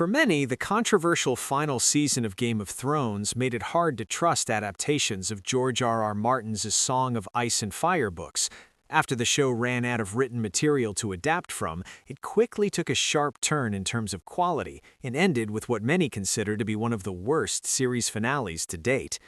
For many, the controversial final season of Game of Thrones made it hard to trust adaptations of George R.R. Martin's Song of Ice and Fire books. After the show ran out of written material to adapt from, it quickly took a sharp turn in terms of quality and ended with what many consider to be one of the worst series finales to date.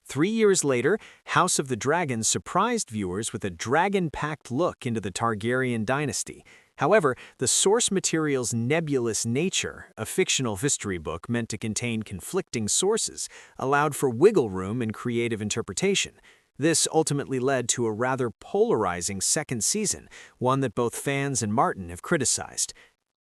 3 years later, House of the Dragon surprised viewers with a dragon-packed look into the Targaryen dynasty. However, the source material's nebulous nature, a fictional history book meant to contain conflicting sources, allowed for wiggle room in creative interpretation. This ultimately led to a rather polarizing second season, one that both fans and Martin have criticized.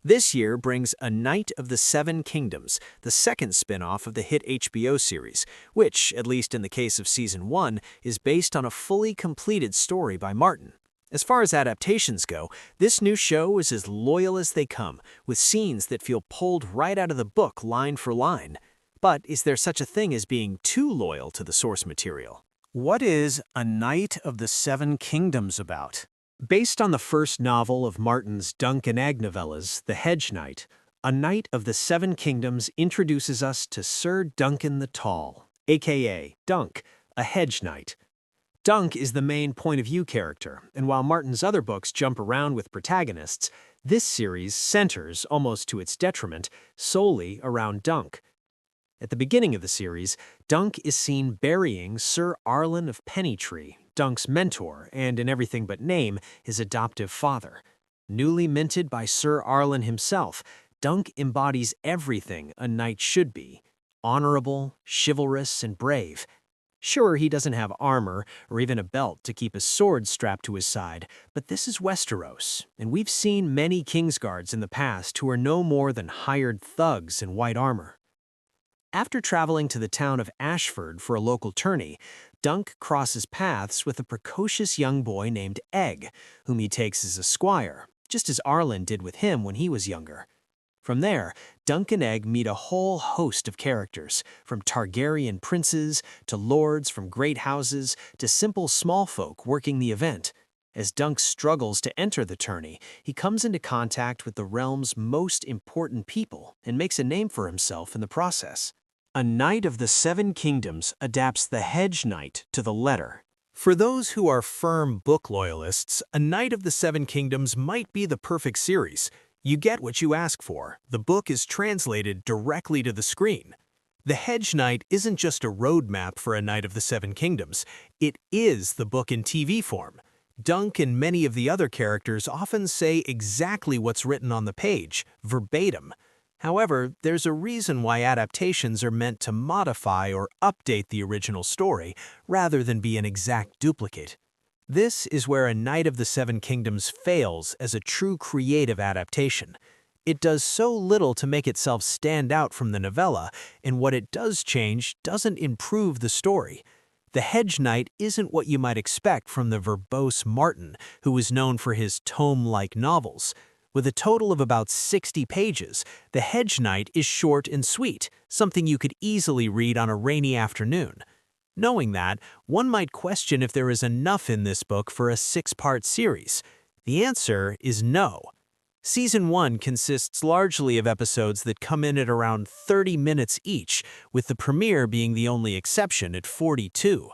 This year brings A Knight of the Seven Kingdoms, the second spin-off of the hit HBO series, which, at least in the case of Season 1, is based on a fully completed story by Martin. As far as adaptations go, this new show is as loyal as they come, with scenes that feel pulled right out of the book line for line. But is there such a thing as being too loyal to the source material? What is A Knight of the Seven Kingdoms about? Based on the first novel of Martin's Dunk and Egg novellas, The Hedge Knight, A Knight of the Seven Kingdoms introduces us to Sir Duncan the Tall, aka Dunk, a hedge knight. Dunk is the main point-of-view character, and while Martin's other books jump around with protagonists, this series centers, almost to its detriment, solely around Dunk. At the beginning of the series, Dunk is seen burying Sir Arlen of Pennytree, Dunk's mentor and, in everything but name, his adoptive father. Newly minted by Sir Arlen himself, Dunk embodies everything a knight should be: honorable, chivalrous, and brave. Sure, he doesn't have armor or even a belt to keep his sword strapped to his side, but this is Westeros, and we've seen many Kingsguards in the past who are no more than hired thugs in white armor. After traveling to the town of Ashford for a local tourney, Dunk crosses paths with a precocious young boy named Egg, whom he takes as a squire, just as Arlen did with him when he was younger. From there, Dunk and Egg meet a whole host of characters, from Targaryen princes to lords from great houses to simple small folk working the event. As Dunk struggles to enter the tourney, he comes into contact with the realm's most important people and makes a name for himself in the process. A Knight of the Seven Kingdoms adapts the Hedge Knight to the letter. For those who are firm book loyalists, A Knight of the Seven Kingdoms might be the perfect series. You get what you ask for. The book is translated directly to the screen. The Hedge Knight isn't just a roadmap for A Knight of the Seven Kingdoms. It is the book in TV form. Dunk and many of the other characters often say exactly what's written on the page, verbatim. However, there's a reason why adaptations are meant to modify or update the original story rather than be an exact duplicate. This is where A Knight of the Seven Kingdoms fails as a true creative adaptation. It does so little to make itself stand out from the novella, and what it does change doesn't improve the story. The Hedge Knight isn't what you might expect from the verbose Martin, who is known for his tome-like novels. With a total of about 60 pages, The Hedge Knight is short and sweet, something you could easily read on a rainy afternoon. Knowing that, one might question if there is enough in this book for a 6-part series. The answer is no. Season 1 consists largely of episodes that come in at around 30 minutes each, with the premiere being the only exception at 42.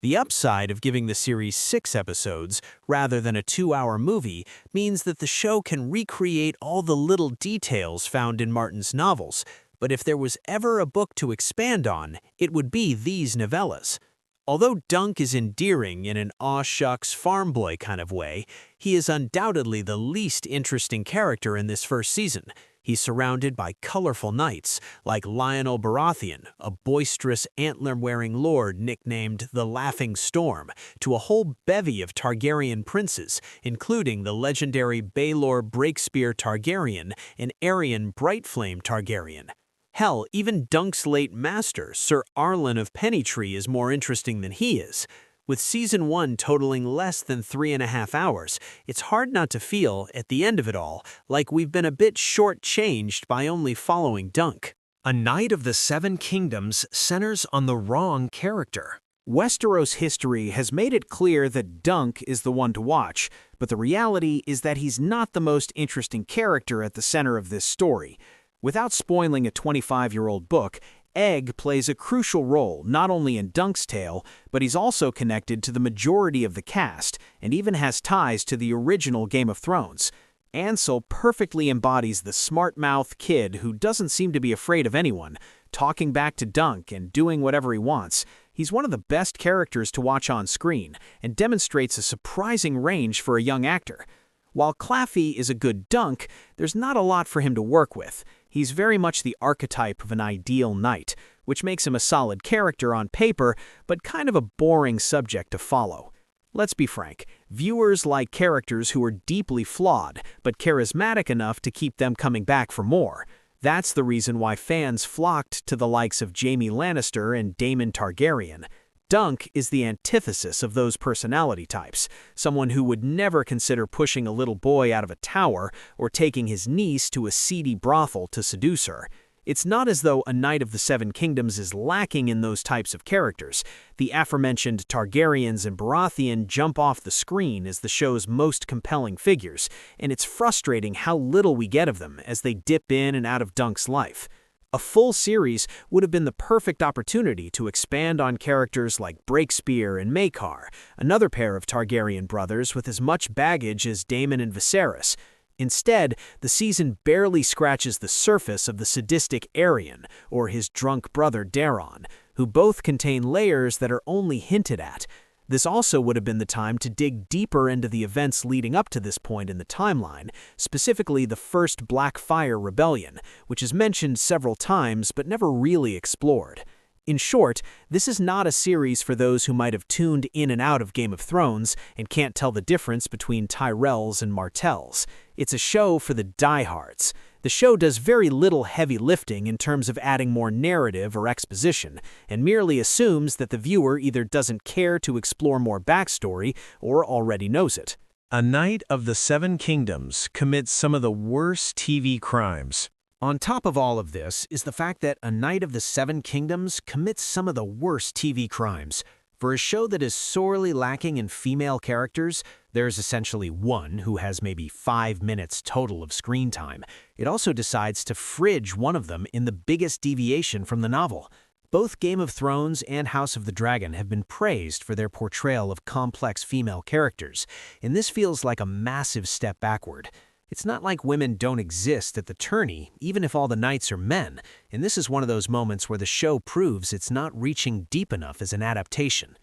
The upside of giving the series 6 episodes rather than a 2-hour movie means that the show can recreate all the little details found in Martin's novels, but if there was ever a book to expand on, it would be these novellas. Although Dunk is endearing in an aw-shucks farm boy kind of way, he is undoubtedly the least interesting character in this first season. He's surrounded by colorful knights, like Lionel Baratheon, a boisterous antler-wearing lord nicknamed the Laughing Storm, to a whole bevy of Targaryen princes, including the legendary Baelor Breakspear Targaryen and Aerion Brightflame Targaryen. Hell, even Dunk's late master, Sir Arlen of Pennytree, is more interesting than he is. With Season 1 totaling less than 3.5 hours, it's hard not to feel, at the end of it all, like we've been a bit short-changed by only following Dunk. A Knight of the Seven Kingdoms centers on the wrong character. Westeros history has made it clear that Dunk is the one to watch, but the reality is that he's not the most interesting character at the center of this story. Without spoiling a 25-year-old book, Egg plays a crucial role not only in Dunk's tale, but he's also connected to the majority of the cast and even has ties to the original Game of Thrones. Ansel perfectly embodies the smart-mouthed kid who doesn't seem to be afraid of anyone, talking back to Dunk and doing whatever he wants. He's one of the best characters to watch on screen and demonstrates a surprising range for a young actor. While Claffey is a good Dunk, there's not a lot for him to work with. He's very much the archetype of an ideal knight, which makes him a solid character on paper, but kind of a boring subject to follow. Let's be frank, viewers like characters who are deeply flawed, but charismatic enough to keep them coming back for more. That's the reason why fans flocked to the likes of Jaime Lannister and Daemon Targaryen. Dunk is the antithesis of those personality types, someone who would never consider pushing a little boy out of a tower or taking his niece to a seedy brothel to seduce her. It's not as though A Knight of the Seven Kingdoms is lacking in those types of characters. The aforementioned Targaryens and Baratheon jump off the screen as the show's most compelling figures, and it's frustrating how little we get of them as they dip in and out of Dunk's life. A full series would have been the perfect opportunity to expand on characters like Breakspear and Maekar, another pair of Targaryen brothers with as much baggage as Daemon and Viserys. Instead, the season barely scratches the surface of the sadistic Aerion, or his drunk brother Daeron, who both contain layers that are only hinted at. This also would have been the time to dig deeper into the events leading up to this point in the timeline, specifically the First Blackfyre Rebellion, which is mentioned several times but never really explored. In short, this is not a series for those who might have tuned in and out of Game of Thrones and can't tell the difference between Tyrells and Martells. It's a show for the diehards. The show does very little heavy lifting in terms of adding more narrative or exposition, and merely assumes that the viewer either doesn't care to explore more backstory or already knows it. A Knight of the Seven Kingdoms commits some of the worst TV crimes. On top of all of this is the fact that A Knight of the Seven Kingdoms commits some of the worst TV crimes. For a show that is sorely lacking in female characters, there's essentially one who has maybe 5 minutes total of screen time. It also decides to fridge one of them in the biggest deviation from the novel. Both Game of Thrones and House of the Dragon have been praised for their portrayal of complex female characters, and this feels like a massive step backward. It's not like women don't exist at the tourney, even if all the knights are men, and this is one of those moments where the show proves it's not reaching deep enough as an adaptation.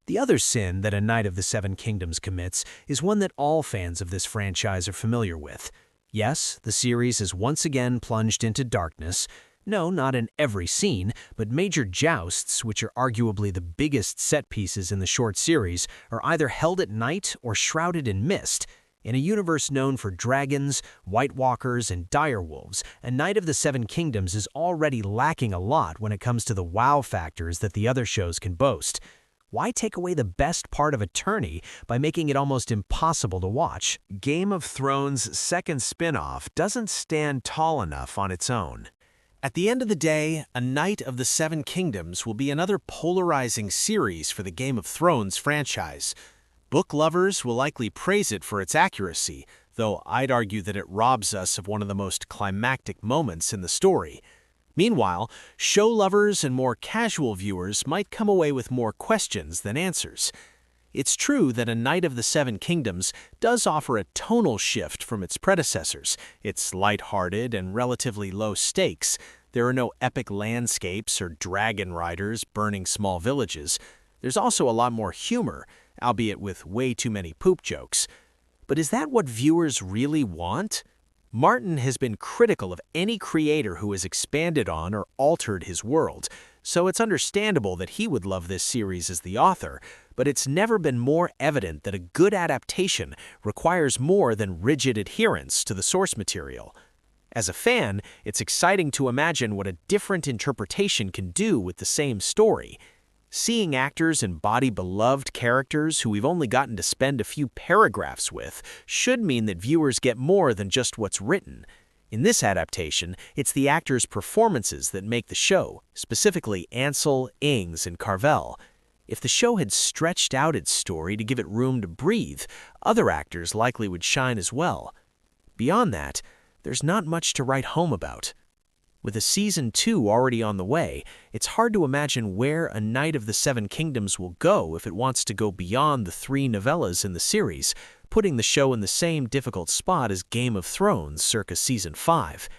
The other sin that A Knight of the Seven Kingdoms commits is one that all fans of this franchise are familiar with. Yes, the series is once again plunged into darkness. No, not in every scene, but major jousts, which are arguably the biggest set pieces in the short series, are either held at night or shrouded in mist. In a universe known for dragons, White Walkers, and direwolves, A Knight of the Seven Kingdoms is already lacking a lot when it comes to the wow factors that the other shows can boast. Why take away the best part of a tourney by making it almost impossible to watch? Game of Thrones' second spin-off doesn't stand tall enough on its own. At the end of the day, A Knight of the Seven Kingdoms will be another polarizing series for the Game of Thrones franchise. Book lovers will likely praise it for its accuracy, though I'd argue that it robs us of one of the most climactic moments in the story. Meanwhile, show lovers and more casual viewers might come away with more questions than answers. It's true that A Knight of the Seven Kingdoms does offer a tonal shift from its predecessors. It's lighthearted and relatively low stakes. There are no epic landscapes or dragon riders burning small villages. There's also a lot more humor, albeit with way too many poop jokes. But is that what viewers really want? Martin has been critical of any creator who has expanded on or altered his world, so it's understandable that he would love this series as the author, but it's never been more evident that a good adaptation requires more than rigid adherence to the source material. As a fan, it's exciting to imagine what a different interpretation can do with the same story. Seeing actors embody beloved characters who we've only gotten to spend a few paragraphs with should mean that viewers get more than just what's written. In this adaptation, it's the actors' performances that make the show, specifically Ansel, Ings, and Carvel. If the show had stretched out its story to give it room to breathe, other actors likely would shine as well. Beyond that, there's not much to write home about. With a Season 2 already on the way, it's hard to imagine where A Knight of the Seven Kingdoms will go if it wants to go beyond the 3 novellas in the series, putting the show in the same difficult spot as Game of Thrones circa Season 5.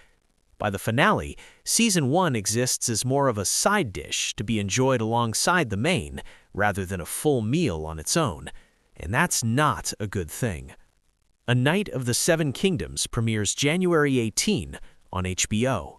By the finale, Season 1 exists as more of a side dish to be enjoyed alongside the main, rather than a full meal on its own. And that's not a good thing. A Knight of the Seven Kingdoms premieres January 18 on HBO.